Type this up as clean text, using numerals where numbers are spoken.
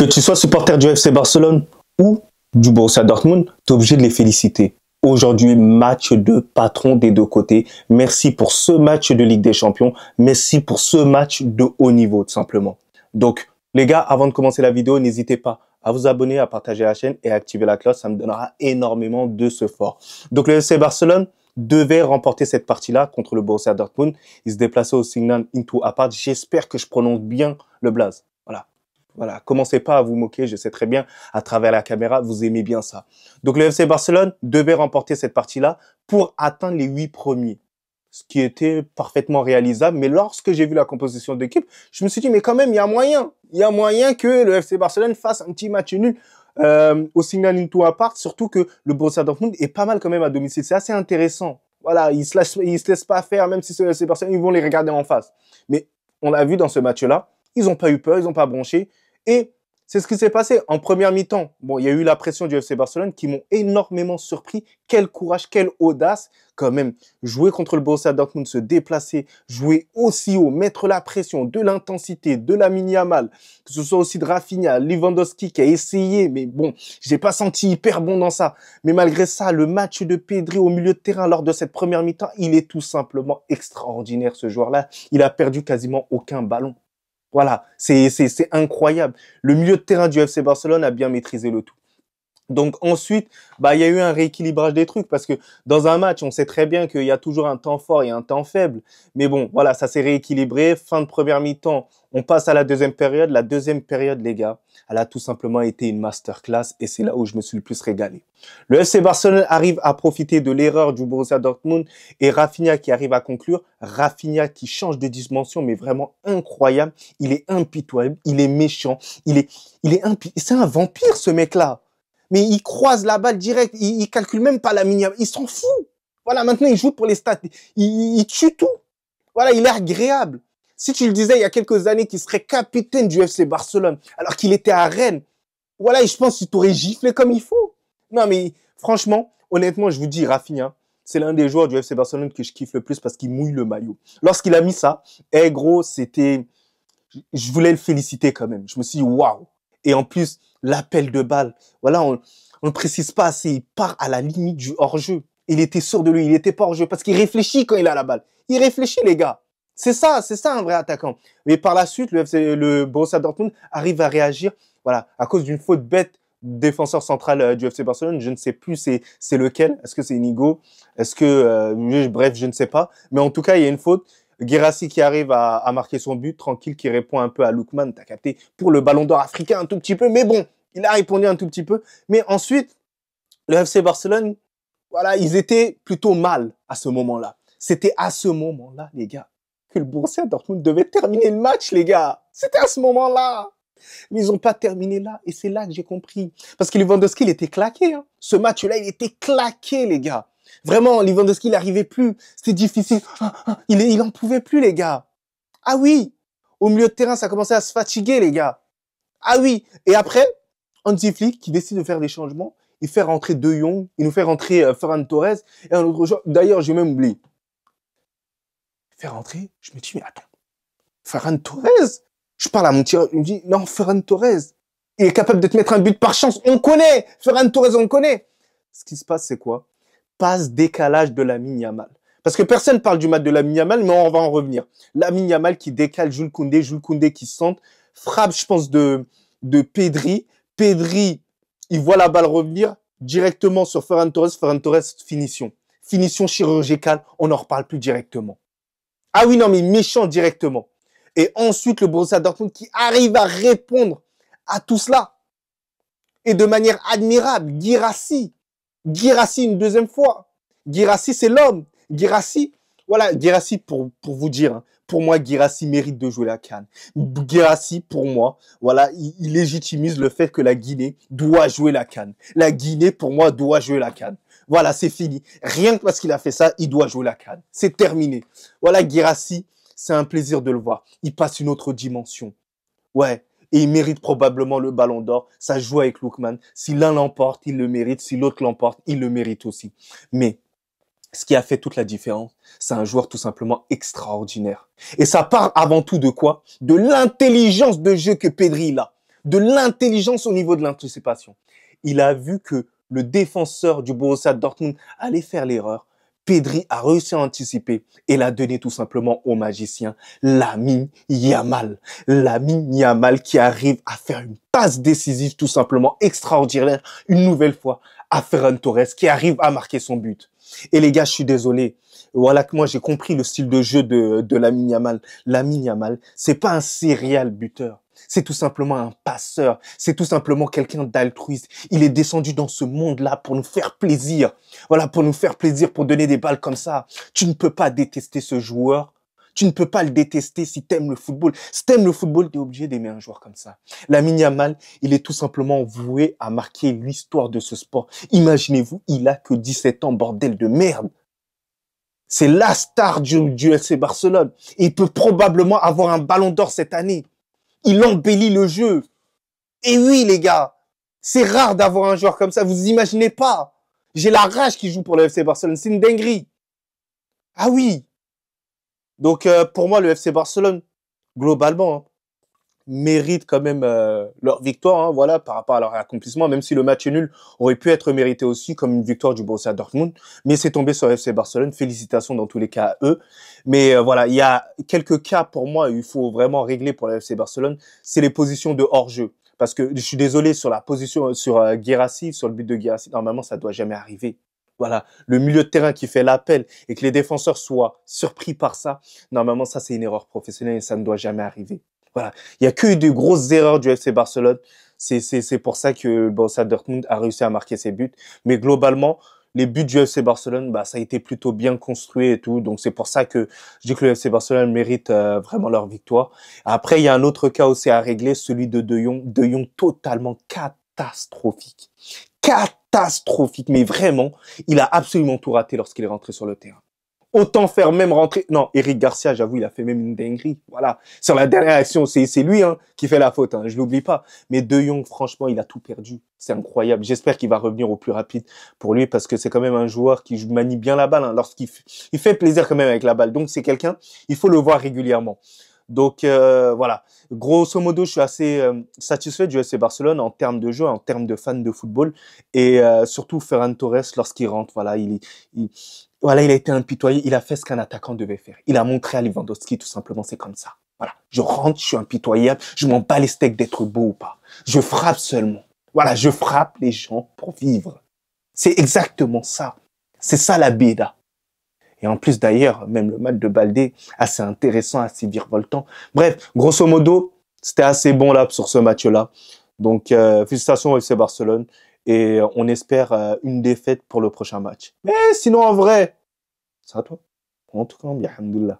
Que tu sois supporter du FC Barcelone ou du Borussia Dortmund, tu es obligé de les féliciter. Aujourd'hui, match de patron des deux côtés. Merci pour ce match de Ligue des Champions. Merci pour ce match de haut niveau, tout simplement. Donc, les gars, avant de commencer la vidéo, n'hésitez pas à vous abonner, à partager la chaîne et à activer la cloche. Ça me donnera énormément de ce fort. Donc, le FC Barcelone devait remporter cette partie-là contre le Borussia Dortmund. Il se déplaçait au Signal Iduna Park. J'espère que je prononce bien le blaze. Voilà, commencez pas à vous moquer, je sais très bien, à travers la caméra, vous aimez bien ça. Donc le FC Barcelone devait remporter cette partie-là pour atteindre les 8 premiers, ce qui était parfaitement réalisable. Mais lorsque j'ai vu la composition d'équipe, je me suis dit, mais quand même, il y a moyen que le FC Barcelone fasse un petit match nul au Signal Iduna Park, surtout que le Borussia Dortmund est pas mal quand même à domicile. C'est assez intéressant. Voilà, ils se laissent pas faire, même si c'est le FC Barcelone, ils vont les regarder en face. Mais on l'a vu dans ce match-là, ils n'ont pas eu peur, ils n'ont pas bronché. Et c'est ce qui s'est passé en première mi-temps. Bon, il y a eu la pression du FC Barcelone qui m'ont énormément surpris. Quel courage, quelle audace. Quand même, jouer contre le Borussia Dortmund, se déplacer, jouer aussi haut, mettre la pression, de l'intensité, de Lamine Yamal, que ce soit aussi de Rafinha, Lewandowski qui a essayé, mais bon, j'ai pas senti hyper bon dans ça. Mais malgré ça, le match de Pedri au milieu de terrain lors de cette première mi-temps, il est tout simplement extraordinaire, ce joueur-là. Il a perdu quasiment aucun ballon. Voilà, c'est incroyable. Le milieu de terrain du FC Barcelone a bien maîtrisé le tout. Donc ensuite, il y a eu un rééquilibrage des trucs parce que dans un match, on sait très bien qu'il y a toujours un temps fort et un temps faible. Mais bon, voilà, ça s'est rééquilibré. Fin de première mi-temps, on passe à la deuxième période. La deuxième période, les gars, elle a tout simplement été une masterclass et c'est là où je me suis le plus régalé. Le FC Barcelone arrive à profiter de l'erreur du Borussia Dortmund et Rafinha qui arrive à conclure. Rafinha qui change de dimension, mais vraiment incroyable. Il est impitoyable, il est méchant, c'est un vampire ce mec-là. Mais il croise la balle direct, il calcule même pas la minière, il s'en fout. Voilà, maintenant il joue pour les stats, il tue tout. Voilà, il est agréable. Si tu le disais il y a quelques années qu'il serait capitaine du FC Barcelone, alors qu'il était à Rennes, voilà, je pense qu'il t'aurait giflé comme il faut. Non mais franchement, honnêtement, je vous dis, Rafinha, c'est l'un des joueurs du FC Barcelone que je kiffe le plus parce qu'il mouille le maillot. Lorsqu'il a mis ça, gros, je voulais le féliciter quand même. Je me suis dit, waouh. Et en plus, l'appel de balle, voilà, on ne précise pas assez, il part à la limite du hors-jeu. Il était sûr de lui, il n'était pas hors-jeu parce qu'il réfléchit quand il a la balle. Il réfléchit, les gars. C'est ça un vrai attaquant. Mais par la suite, le Borussia Dortmund arrive à réagir, voilà, à cause d'une faute bête défenseur central du FC Barcelone. Je ne sais plus c'est lequel. Est-ce que c'est Inigo? Est-ce que, bref, je ne sais pas. Mais en tout cas, il y a une faute. Guirassy qui arrive à marquer son but, tranquille, qui répond un peu à Lookman, t'as capté, pour le ballon d'or africain un tout petit peu, mais bon, il a répondu un tout petit peu. Mais ensuite, le FC Barcelone, voilà, ils étaient plutôt mal à ce moment-là. C'était à ce moment-là, les gars, que le Borussia Dortmund devait terminer le match, les gars. C'était à ce moment-là. Mais ils n'ont pas terminé là, et c'est là que j'ai compris. Parce que Lewandowski, il était claqué. Hein. Ce match-là, il était claqué, les gars. Vraiment, Lewandowski, il n'arrivait plus. C'était difficile. Il en pouvait plus, les gars. Ah oui. Au milieu de terrain, ça commençait à se fatiguer, les gars. Ah oui. Et après, Hansi Flick, qui décide de faire des changements, il fait rentrer De Jong, il nous fait rentrer Ferran Torres et un autre joueur. D'ailleurs, j'ai même oublié. Il fait rentrer. Je me dis, mais attends. Ferran Torres? Je parle à mon tireur. Il me dit, non, Ferran Torres. Il est capable de te mettre un but par chance. On connaît. Ferran Torres, on connaît. Ce qui se passe, c'est quoi? Passe décalage de Lamine Yamal. Parce que personne parle du match de Lamine Yamal, mais on va en revenir. Lamine Yamal qui décale Jules Koundé qui se centre, frappe, je pense, de Pedri. Pedri, il voit la balle revenir directement sur Ferran Torres, finition. Finition chirurgicale, on n'en reparle plus directement. Ah oui, non, mais méchant directement. Et ensuite, le Borussia Dortmund qui arrive à répondre à tout cela. Et de manière admirable, Guirassy une deuxième fois. Guirassy, c'est l'homme. Guirassy, voilà, Guirassy, pour vous dire, hein, pour moi, Guirassy mérite de jouer la CAN. Guirassy, pour moi, voilà, il légitimise le fait que la Guinée doit jouer la CAN. La Guinée, pour moi, doit jouer la CAN. Voilà, c'est fini. Rien que parce qu'il a fait ça, il doit jouer la CAN. C'est terminé. Voilà, Guirassy, c'est un plaisir de le voir. Il passe une autre dimension. Ouais. Et il mérite probablement le ballon d'or. Ça joue avec Lookman. Si l'un l'emporte, il le mérite. Si l'autre l'emporte, il le mérite aussi. Mais ce qui a fait toute la différence, c'est un joueur tout simplement extraordinaire. Et ça part avant tout de quoi? De l'intelligence de jeu que Pedri a. de l'intelligence au niveau de l'anticipation. Il a vu que le défenseur du Borussia Dortmund allait faire l'erreur. Pedri a réussi à anticiper et l'a donné tout simplement au magicien Lamine Yamal. Lamine Yamal qui arrive à faire une passe décisive tout simplement extraordinaire une nouvelle fois à Ferran Torres qui arrive à marquer son but. Et les gars, je suis désolé. Voilà que moi j'ai compris le style de jeu de Lamine Yamal. Lamine Yamal, c'est pas un serial buteur. C'est tout simplement un passeur. C'est tout simplement quelqu'un d'altruiste. Il est descendu dans ce monde-là pour nous faire plaisir. Voilà, pour nous faire plaisir, pour donner des balles comme ça. Tu ne peux pas détester ce joueur. Tu ne peux pas le détester si t'aimes le football. Si t'aimes le football, t'es obligé d'aimer un joueur comme ça. Lamine Yamal, il est tout simplement voué à marquer l'histoire de ce sport. Imaginez-vous, il a que 17 ans, bordel de merde. C'est la star du FC Barcelone. Et il peut probablement avoir un ballon d'or cette année. Il embellit le jeu. Et oui, les gars, c'est rare d'avoir un joueur comme ça. Vous imaginez pas. J'ai la rage qui joue pour le FC Barcelone. C'est une dinguerie. Ah oui. Donc, pour moi, le FC Barcelone, globalement, hein, mérite quand même leur victoire, hein, voilà, par rapport à leur accomplissement, même si le match nul aurait pu être mérité aussi comme une victoire du Borussia Dortmund, mais c'est tombé sur le FC Barcelone. Félicitations dans tous les cas à eux. Mais voilà, il y a quelques cas pour moi, il faut vraiment régler pour le FC Barcelone, c'est les positions de hors-jeu. Parce que je suis désolé sur la position, sur Guirassy, sur le but de Guirassy, normalement ça doit jamais arriver. Voilà, le milieu de terrain qui fait l'appel et que les défenseurs soient surpris par ça, normalement ça c'est une erreur professionnelle et ça ne doit jamais arriver. Voilà, il y a que des grosses erreurs du FC Barcelone. C'est pour ça que Borussia Dortmund a réussi à marquer ses buts. Mais globalement, les buts du FC Barcelone, bah ça a été plutôt bien construit et tout. Donc c'est pour ça que je dis que le FC Barcelone mérite vraiment leur victoire. Après, il y a un autre cas aussi à régler, celui de De Jong. De Jong totalement catastrophique. Catastrophique, mais vraiment, il a absolument tout raté lorsqu'il est rentré sur le terrain. Autant faire même rentrer... Non, Eric Garcia, j'avoue, il a fait même une dinguerie. Voilà. Sur la dernière action, c'est lui hein, qui fait la faute. Hein, je l'oublie pas. Mais De Jong, franchement, il a tout perdu. C'est incroyable. J'espère qu'il va revenir au plus rapide pour lui parce que c'est quand même un joueur qui manie bien la balle. Hein, lorsqu'il il fait plaisir quand même avec la balle. Donc, c'est quelqu'un, il faut le voir régulièrement. Donc voilà, grosso modo, je suis assez satisfait du FC Barcelone en termes de jeu, en termes de fans de football et surtout Ferran Torres lorsqu'il rentre, voilà, voilà, il a été impitoyable, il a fait ce qu'un attaquant devait faire. Il a montré à Lewandowski tout simplement, c'est comme ça. Voilà, je rentre, je suis impitoyable, je m'en bats les steaks d'être beau ou pas. Je frappe seulement. Voilà, je frappe les gens pour vivre. C'est exactement ça. C'est ça la bêda. Et en plus, d'ailleurs, même le match de Baldé, assez intéressant, assez virevoltant. Bref, grosso modo, c'était assez bon là sur ce match-là. Donc, félicitations au FC Barcelone. Et on espère une défaite pour le prochain match. Mais sinon, en vrai, c'est à toi. En tout cas, bien, alhamdoulilah.